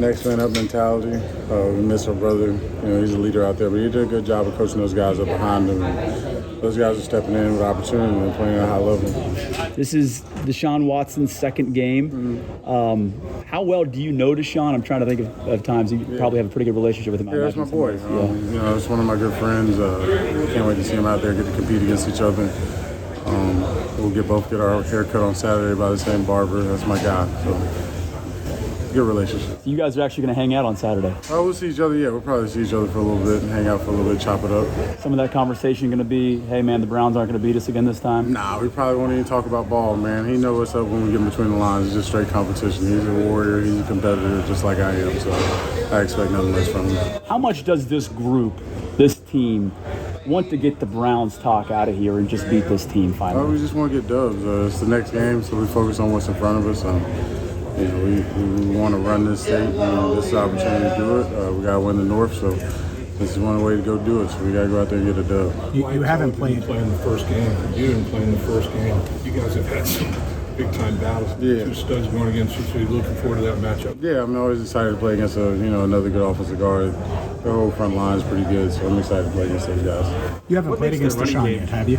next man up mentality. We miss our brother. He's a leader out there, but he did a good job of coaching those guys up behind him. And those guys are stepping in with opportunity and playing at a high level. This is Deshaun Watson's second game. Mm-hmm. How well do you know Deshaun? I'm trying to think of times you probably have a pretty good relationship with him. Yeah, that's my boy. It's one of my good friends. Can't wait to see him out there, get to compete against each other. We'll both get our hair cut on Saturday by the same barber. That's my guy. So, good relationship. You guys are actually going to hang out on Saturday. Oh, we'll see each other. Yeah, we'll probably see each other for a little bit and hang out for a little bit, chop it up. Some of that conversation going to be, hey, man, the Browns aren't going to beat us again this time? Nah, we probably won't even talk about ball, man. He knows what's up when we get in between the lines. It's just straight competition. He's a warrior. He's a competitor just like I am. So I expect nothing less from him. How much does this group, this team, want to get the Browns talk out of here and just beat this team finally? We just want to get dubs. It's the next game, so we focus on what's in front of us. We want to run this state, and this is our opportunity to do it. We got to win the North, so this is one way to go do it. So we got to go out there and get a dub. You haven't played the first game. You didn't play in the first game. You guys have had some big-time battles. Yeah. Two studs going against you, so you're looking forward to that matchup. Yeah, I'm always excited to play against another good offensive guard. Their whole front line is pretty good, so I'm excited to play against those guys. You haven't played against Deshaun yet, have you?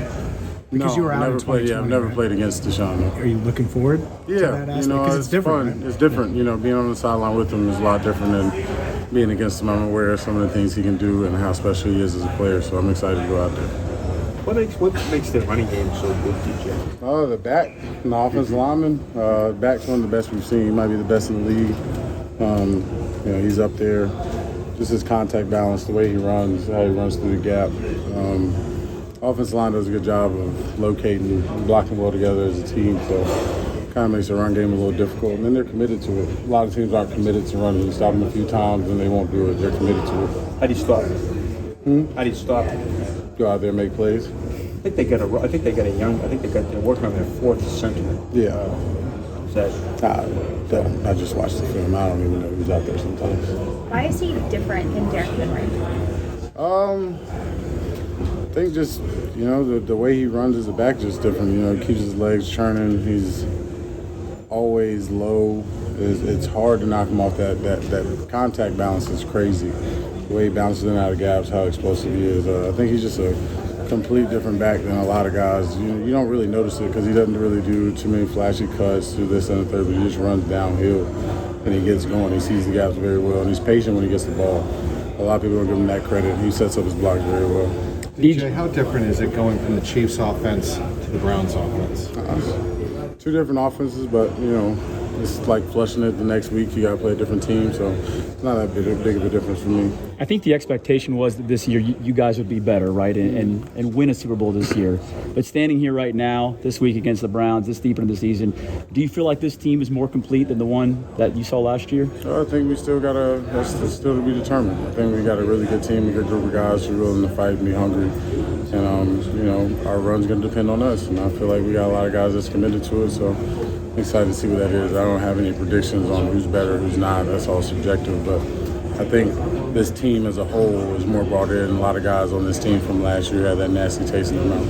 Because you were out in 2020. I've never played against Deshaun. Are you looking forward to that aspect? Because it's different. Fun. Right? It's different. Being on the sideline with him is a lot different than being against him. I'm aware of some of the things he can do and how special he is as a player, so I'm excited to go out there. What makes the running game so good, DJ? The back, the offensive lineman. Back's one of the best we've seen. He might be the best in the league. He's up there. Just his contact balance, the way he runs, how he runs through the gap. Offensive line does a good job of locating and blocking well together as a team, so kind of makes the run game a little difficult. And then they're committed to it. A lot of teams aren't committed to running. You stop them a few times and they won't do it. They're committed to it. How do you stop it? How do you stop it? Go out there and make plays. I think they're working on their fourth center. Yeah. I just watched the film. I don't even know who's out there sometimes. Why is he different than Derek Henry? I think just, the way he runs as a back is just different. He keeps his legs churning. He's always low. It's hard to knock him off. That contact balance is crazy. The way he bounces in and out of gaps, how explosive he is. I think he's just a complete different back than a lot of guys. You don't really notice it because he doesn't really do too many flashy cuts, do this and the third, but he just runs downhill and he gets going. He sees the gaps very well, and he's patient when he gets the ball. A lot of people don't give him that credit. He sets up his blocks very well. DJ, how different is it going from the Chiefs' offense to the Browns' offense? Two different offenses, but, it's like flushing it the next week. You got to play a different team, so it's not that big of a difference for me. I think the expectation was that this year you guys would be better, right, and win a Super Bowl this year. But standing here right now, this week against the Browns, this deep into the season, do you feel like this team is more complete than the one that you saw last year? I think we still that's still to be determined. I think we got a really good team, a good group of guys who are willing to fight and be hungry. And, our run's going to depend on us. And I feel like we got a lot of guys that's committed to it, so I'm excited to see what that is. I don't have any predictions on who's better, who's not. That's all subjective. But I think this team as a whole is more brought in. A lot of guys on this team from last year had that nasty taste in their mouth.